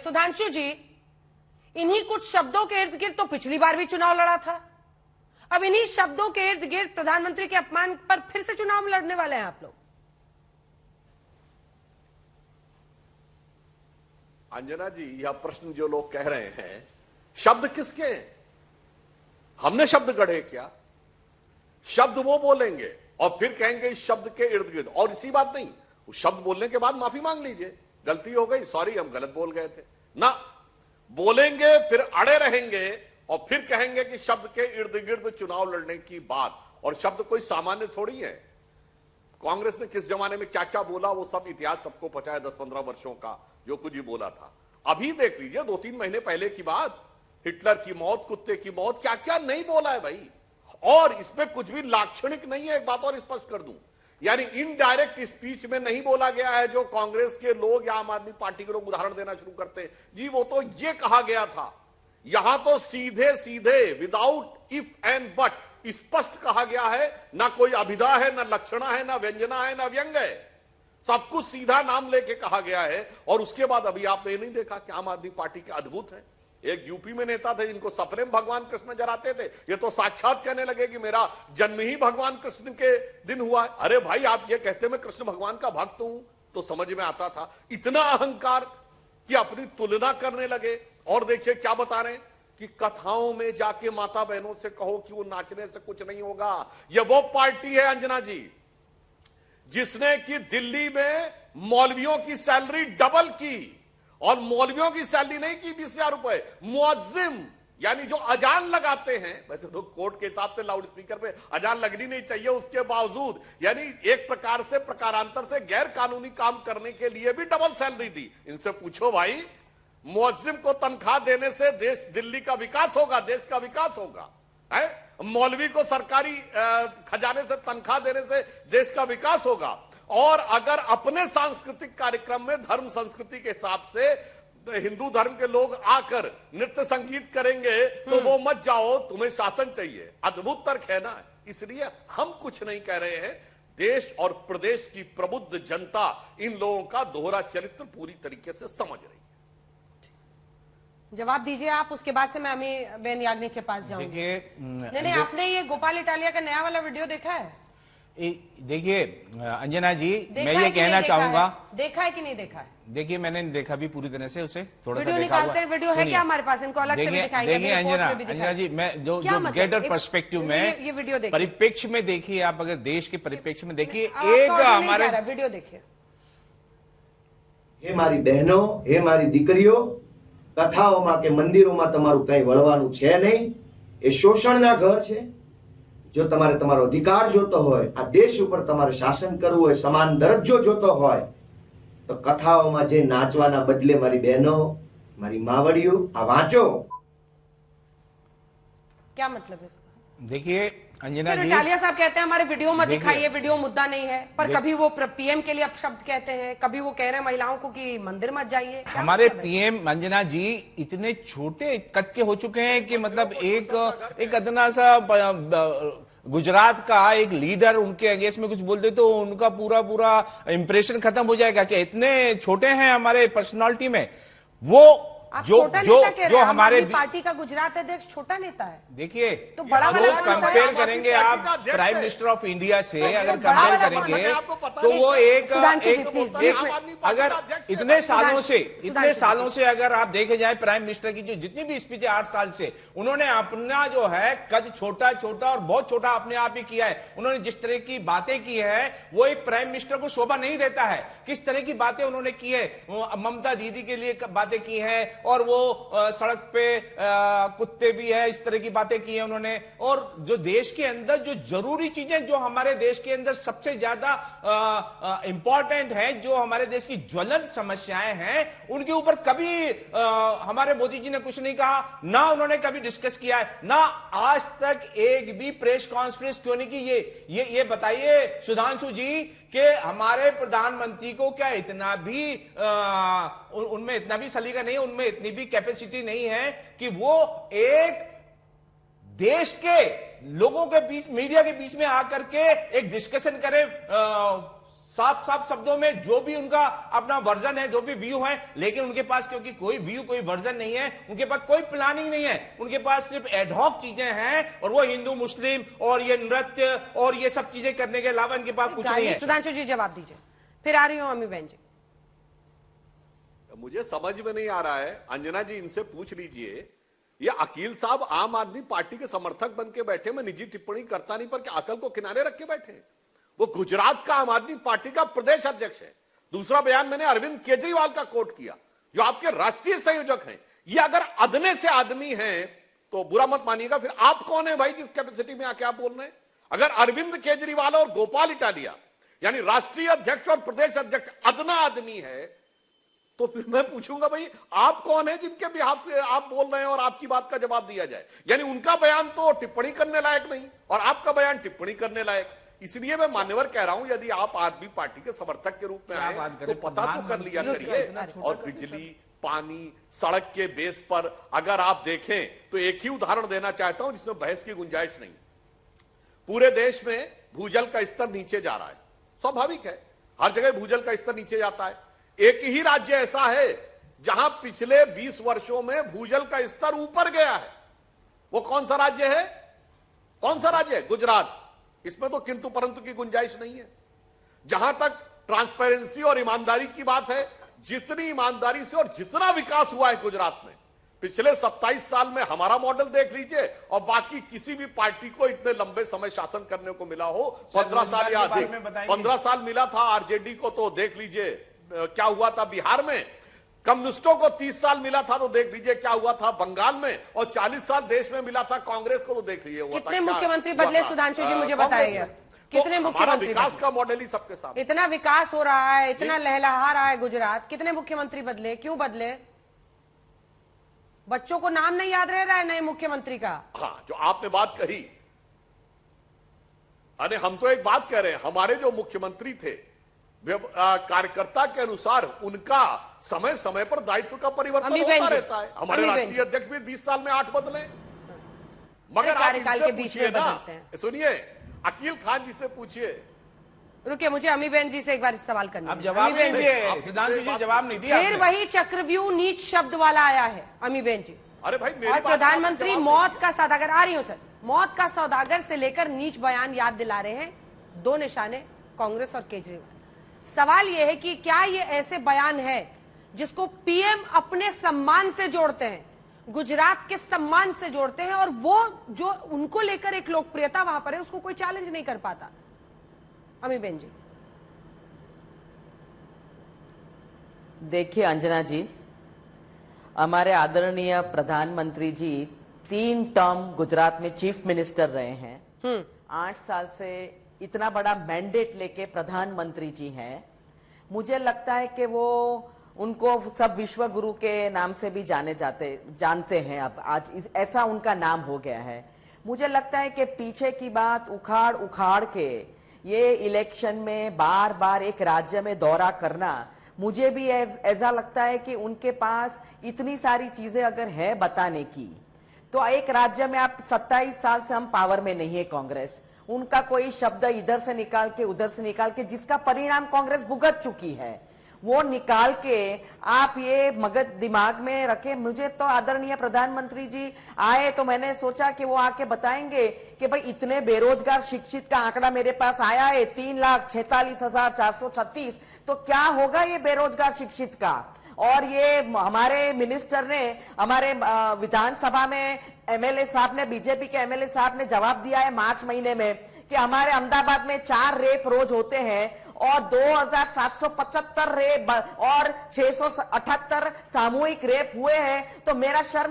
सुधांशु जी, इन्हीं कुछ शब्दों के इर्द गिर्द तो पिछली बार भी चुनाव लड़ा था। अब इन्हीं शब्दों के इर्द गिर्द प्रधानमंत्री के अपमान पर फिर से चुनाव में लड़ने वाले हैं आप लोग। अंजना जी, यह प्रश्न जो लोग कह रहे हैं, शब्द किसके हैं? हमने शब्द गढ़े क्या? शब्द वो बोलेंगे और फिर कहेंगे इस शब्द के इर्द गिर्द, और इसी बात नहीं, उस शब्द बोलने के बाद माफी मांग लीजिए, गलती हो गई, सॉरी हम गलत बोल गए थे ना। बोलेंगे, फिर अड़े रहेंगे और फिर कहेंगे कि शब्द के इर्द गिर्द चुनाव लड़ने की बात। और शब्द कोई सामान्य थोड़ी है। कांग्रेस ने किस जमाने में क्या क्या बोला वो सब इतिहास सबको पता है, 10-15 वर्षों का जो कुछ ही बोला था। अभी देख लीजिए 2-3 महीने पहले की बात, हिटलर की मौत, कुत्ते की मौत, क्या क्या नहीं बोला है भाई। और इसमें कुछ भी लाक्षणिक नहीं है। एक बात और स्पष्ट कर दूं, यानी इनडायरेक्ट स्पीच में नहीं बोला गया है जो कांग्रेस के लोग या आम आदमी पार्टी के लोग उदाहरण देना शुरू करते हैं, जी वो तो ये कहा गया था। यहां तो सीधे सीधे विदाउट इफ एंड बट स्पष्ट कहा गया है, ना कोई अभिधा है, ना लक्षणा है, ना व्यंजना है, ना व्यंग है, सब कुछ सीधा नाम लेके कहा गया है। और उसके बाद अभी आपने नहीं देखा कि आम आदमी पार्टी के अद्भुत है। एक यूपी में नेता थे जिनको सपने में भगवान कृष्ण नजर आते थे, ये तो साक्षात कहने लगे कि मेरा जन्म ही भगवान कृष्ण के दिन हुआ है। अरे भाई, आप ये कहते मैं कृष्ण भगवान का भक्त हूं तो समझ में आता था। इतना अहंकार कि अपनी तुलना करने लगे। और देखिए क्या बता रहे हैं कि कथाओं में जाके माता बहनों से कहो कि वो नाचने से कुछ नहीं होगा। ये वो पार्टी है अंजना जी जिसने कि दिल्ली में मौलवियों की सैलरी डबल की, और मौलवियों की सैलरी नहीं की 20,000 रुपए, मुअज्जिम यानी जो अजान लगाते हैं, वैसे तो कोर्ट के हिसाब से लाउड स्पीकर पे अजान लगनी नहीं चाहिए, उसके बावजूद यानी एक प्रकार से प्रकारांतर से गैर कानूनी काम करने के लिए भी डबल सैलरी दी। इनसे पूछो भाई, मुअज्जिम को तनख्वाह देने से देश दिल्ली का विकास होगा, देश का विकास होगा है? मौलवी को सरकारी खजाने से तनख्वाह देने से देश का विकास होगा। और अगर अपने सांस्कृतिक कार्यक्रम में धर्म संस्कृति के हिसाब से हिंदू धर्म के लोग आकर नृत्य संगीत करेंगे तो वो मत जाओ, तुम्हें शासन चाहिए। अद्भुत तर्क है ना। इसलिए हम कुछ नहीं कह रहे हैं, देश और प्रदेश की प्रबुद्ध जनता इन लोगों का दोहरा चरित्र पूरी तरीके से समझ रही है। जवाब दीजिए आप, उसके बाद से मैं अमी बेन याग्निक के पास जाऊंगी। देखिए, नहीं, आपने ये गोपाल इटालिया का नया वाला वीडियो देखा है? देखिए अंजना जी, मैं ये कहना चाहूंगा, देखा है कि नहीं देखा है? देखिए मैंने देखा भी पूरी तरह से, उसे थोड़ा सा वीडियो निकालते हैं। वीडियो है क्या हमारे पास? इनको अलग से भी दिखाएंगे। देखिए अंजना जी, मैं जो ग्रेटर पर्सपेक्टिव में ये वीडियो देखिए, परिप्रेक्ष्य में देखिए, आप अगर देश के परिप्रेक्ष्य में देखिए, एक हमारे वीडियो देखिए। हे मारी बहनों, हे मारी दीकरीओ, कथाओं के मंदिरों में तमारू कई वळवानुं छे नहीं। ए शोषणना घर छे। जो तमारे तमारो अधिकार जोतो होय, आ देश ऊपर तमारे शासन करवुं होय, समान दरज्जो जोतो होय, तो कथाओं में जे नाचवाना बदले मारी बहनों, मारी मावड़ियों, आ वांचो। क्या मतलब है इसका? देखिए अंजना जी, इटालिया साहब कहते हैं हमारे वीडियो में दिखाइए, वीडियो मुद्दा नहीं है, पर कभी वो पीएम के लिए अपशब्द कहते हैं, कभी वो कह रहे हैं महिलाओं को कि मंदिर मत जाइए। हमारे पीएम अंजना जी इतने छोटे कद के हो चुके हैं कि मतलब एक अदना सा गुजरात का एक लीडर उनके अगेंस्ट में कुछ बोलते तो उनका पूरा इंप्रेशन खत्म हो जाएगा कि इतने छोटे हैं हमारे पर्सनालिटी में। वो जो हमारे पार्टी का गुजरात अध्यक्ष छोटा नेता है। देखिए तो बड़ा कंपेयर करेंगे आप प्राइम मिनिस्टर ऑफ इंडिया से, अगर कंपेयर करेंगे तो वो एक अगर इतने सालों से अगर आप देखे जाए प्राइम मिनिस्टर की जो जितनी भी स्पीच है 8 साल से, उन्होंने अपना जो है कद छोटा और बहुत छोटा अपने आप ही किया है। उन्होंने जिस तरह की बातें की है वो एक प्राइम मिनिस्टर को शोभा नहीं देता है। किस तरह की बातें उन्होंने की है, ममता दीदी के लिए बातें की है, और वो सड़क पे कुत्ते भी है, इस तरह की बातें की है उन्होंने। और जो देश के अंदर जो जरूरी चीजें, जो हमारे देश के अंदर सबसे ज्यादा इंपॉर्टेंट है, जो हमारे देश की ज्वलंत समस्याएं हैं, उनके ऊपर कभी हमारे मोदी जी ने कुछ नहीं कहा, ना उन्होंने कभी डिस्कस किया है, ना आज तक एक भी प्रेस कॉन्फ्रेंस क्यों नहीं की। ये बताइए सुधांशु जी कि हमारे प्रधानमंत्री को क्या इतना भी उनमें इतना भी सलीका नहीं, उनमें इतनी भी कैपेसिटी नहीं है कि वो एक देश के लोगों के बीच, मीडिया के बीच में आकर के एक डिस्कशन करें साफ साफ शब्दों में जो भी उनका अपना वर्जन है, जो भी व्यू है, लेकिन उनके पास क्योंकि कोई व्यू, कोई वर्जन नहीं है, उनके पास कोई प्लानिंग नहीं है, उनके पास सिर्फ एडहॉक चीजें हैं और वो हिंदू मुस्लिम और ये नृत्य और ये सब चीजें करने के अलावा इनके पास कुछ नहीं है। सुधांशु जी जवाब दीजिए, फिर आ रही हूं अम्मी बहन जी। मुझे समझ में नहीं आ रहा है, अंजना जी इनसे पूछ लीजिए, ये अकील साहब आम आदमी पार्टी के समर्थक बन के बैठे, मैं निजी टिप्पणी करता नहीं पर अकल को किनारे रख के बैठे। वो गुजरात का आम आदमी पार्टी का प्रदेश अध्यक्ष है। दूसरा बयान मैंने अरविंद केजरीवाल का कोट किया, जो आपके राष्ट्रीय संयोजक हैं। ये अगर अदने से आदमी हैं तो बुरा मत मानिएगा, फिर आप कौन है भाई जिस कैपेसिटी में आके आप बोल रहे हैं? अगर अरविंद केजरीवाल और गोपाल इटालिया यानी राष्ट्रीय अध्यक्ष और प्रदेश अध्यक्ष अदना आदमी है, तो फिर मैं पूछूंगा भाई आप कौन है जिनके बिहाफ पे आप बोल रहे हैं और आपकी बात का जवाब दिया जाए? यानी उनका बयान तो टिप्पणी करने लायक नहीं और आपका बयान टिप्पणी करने लायक। इसलिए मैं मान्यवर कह रहा हूं, यदि आप आदमी पार्टी के समर्थक के रूप में आए तो पता तो कर लिया करिए। और बिजली, पानी, सड़क के बेस पर अगर आप देखें तो एक ही उदाहरण देना चाहता हूं जिसमें बहस की गुंजाइश नहीं। पूरे देश में भूजल का स्तर नीचे जा रहा है, स्वाभाविक है, हर जगह भूजल का स्तर नीचे जाता है। एक ही राज्य ऐसा है जहां पिछले 20 वर्षों में भूजल का स्तर ऊपर गया है। वो कौन सा राज्य है? कौन सा राज्य है? गुजरात। इसमें तो किंतु परंतु की गुंजाइश नहीं है। जहां तक ट्रांसपेरेंसी और ईमानदारी की बात है, जितनी ईमानदारी से और जितना विकास हुआ है गुजरात में पिछले 27 साल में, हमारा मॉडल देख लीजिए और बाकी किसी भी पार्टी को इतने लंबे समय शासन करने को मिला हो, 15 साल या अधिक, 15 साल मिला था आरजेडी को, तो देख लीजिए क्या हुआ था बिहार में। कम्युनिस्टों को 30 साल मिला था, तो देख लीजिए क्या हुआ था बंगाल में। और 40 साल देश में मिला था कांग्रेस को, तो देख लीजिए कितने मुख्यमंत्री बदले सुधांशु जी, मुझे बताइए कितने मुख्यमंत्री? विकास का मॉडल ही सबके सामने। इतना विकास हो रहा है, इतना लहलहा रहा है गुजरात, कितने मुख्यमंत्री बदले? क्यों बदले? बच्चों को नाम नहीं याद रह रहा है नए मुख्यमंत्री का? हाँ, जो आपने बात कही, अरे हम तो एक बात कह रहे हैं, हमारे जो मुख्यमंत्री थे कार्यकर्ता के अनुसार उनका समय समय पर दायित्व का परिवर्तन होता रहता है। हमारे राष्ट्रीय अध्यक्ष भी 20 साल में 8 बदले। मगर आप इनसे पूछिए ना, सुनिए, अकील खान जी से पूछिए। रुकिए, मुझे अम्मी बहन जी से एक बार सवाल करना। अब जवाब नहीं दिए सुधांशु जी, जवाब नहीं दिया। फिर वही चक्रव्यूह नीच शब्द वाला आया है अम्मी बहन जी। अरे भाई, और प्रधानमंत्री मौत का सौदागर, आ रही हूं सर, मौत का सौदागर से लेकर नीच बयान याद दिला रहे हैं। दो निशाने, कांग्रेस और केजरीवाल। सवाल यह है कि क्या ये ऐसे बयान है जिसको पीएम अपने सम्मान से जोड़ते हैं, गुजरात के सम्मान से जोड़ते हैं, और वो जो उनको लेकर एक लोकप्रियता वहां पर है उसको कोई चैलेंज नहीं कर पाता? अम्मी बहन जी। देखिए अंजना जी, हमारे आदरणीय प्रधानमंत्री जी 3 टर्म गुजरात में चीफ मिनिस्टर रहे हैं। 8 साल से इतना बड़ा मैंडेट लेके प्रधानमंत्री जी हैं। मुझे लगता है कि वो उनको सब विश्व गुरु के नाम से भी जानते हैं। अब आज ऐसा उनका नाम हो गया है। मुझे लगता है कि पीछे की बात उखाड़ उखाड़ के ये इलेक्शन में बार बार एक राज्य में दौरा करना, मुझे भी ऐसा लगता है कि उनके पास इतनी सारी चीजें अगर है बताने की, तो एक राज्य में आप 27 साल से हम पावर में नहीं है कांग्रेस, उनका कोई शब्द इधर से निकाल के उधर से निकाल के जिसका परिणाम कांग्रेस भुगत चुकी है, वो निकाल के आप ये मगज दिमाग में रखे। मुझे तो आदरणीय प्रधानमंत्री जी आए तो मैंने सोचा कि वो आके बताएंगे कि भाई इतने बेरोजगार शिक्षित का आंकड़ा मेरे पास आया है 3,46,436, तो क्या होगा ये बेरोजगार शिक्षित का। और ये हमारे मिनिस्टर ने, हमारे विधानसभा में एमएलए साहब ने, बीजेपी के एमएलए साहब ने जवाब दिया है मार्च महीने में कि हमारे अहमदाबाद में 4 रेप रोज होते हैं और 2,775 रेप और 678 सामूहिक रेप हुए हैं। तो मेरा सर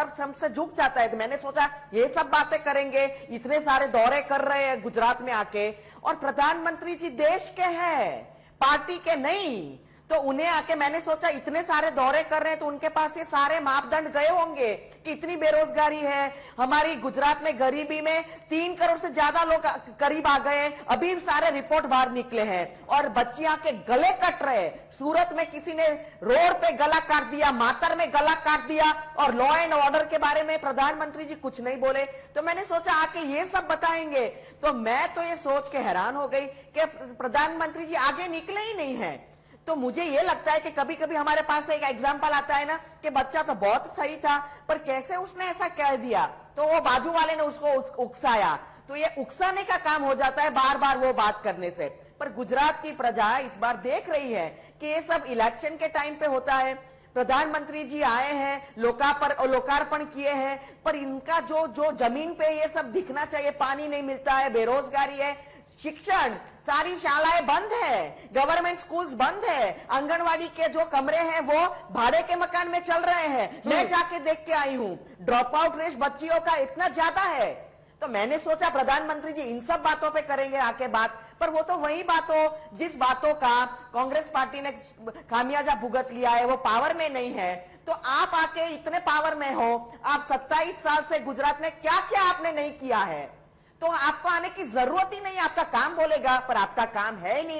शर्म से झुक जाता है। तो मैंने सोचा ये सब बातें करेंगे, इतने सारे दौरे कर रहे हैं गुजरात में आके, और प्रधानमंत्री जी देश के हैं, पार्टी के नहीं। तो उन्हें आके मैंने सोचा इतने सारे दौरे कर रहे हैं तो उनके पास ये सारे मापदंड गए होंगे कि इतनी बेरोजगारी है, हमारी गुजरात में गरीबी में 3 करोड़ से ज्यादा लोग करीब आ गए हैं, अभी सारे रिपोर्ट बाहर निकले हैं और बच्चियां के गले कट रहे। सूरत में किसी ने रोड पे गला काट दिया, मातर में गला काट दिया और लॉ एंड ऑर्डर के बारे में प्रधानमंत्री जी कुछ नहीं बोले। तो मैंने सोचा आके ये सब बताएंगे, तो मैं तो ये सोच के हैरान हो गई कि प्रधानमंत्री जी आगे निकले ही नहीं है। तो मुझे ये लगता है कि कभी कभी हमारे पास एक एग्जाम्पल आता है ना कि बच्चा तो बहुत सही था पर कैसे उसने ऐसा कह दिया, तो वो बाजू वाले ने उसको उकसाया, तो ये उकसाने का काम हो जाता है बार बार वो बात करने से। पर गुजरात की प्रजा इस बार देख रही है कि ये सब इलेक्शन के टाइम पे होता है। प्रधानमंत्री जी आए हैं, लोकार्पण किए हैं, पर इनका जो जमीन पे ये सब दिखना चाहिए, पानी नहीं मिलता है, बेरोजगारी है, शिक्षण, सारी शालाएं बंद है, गवर्नमेंट स्कूल्स बंद है, आंगनवाड़ी के जो कमरे हैं वो भाड़े के मकान में चल रहे हैं। मैं जाके देख के आई हूं, ड्रॉप आउट रेट बच्चियों का इतना ज्यादा है। तो मैंने सोचा प्रधानमंत्री जी इन सब बातों पे करेंगे आके बात, पर वो तो वही बातों जिस बातों का कांग्रेस पार्टी ने खामियाजा भुगत लिया है, वो पावर में नहीं है। तो आप आके इतने पावर में हो, आप 27 साल से गुजरात में क्या क्या आपने नहीं किया है, तो आपको आने की जरूरत ही नहीं, आपका काम बोलेगा पर आपका काम है ही नहीं।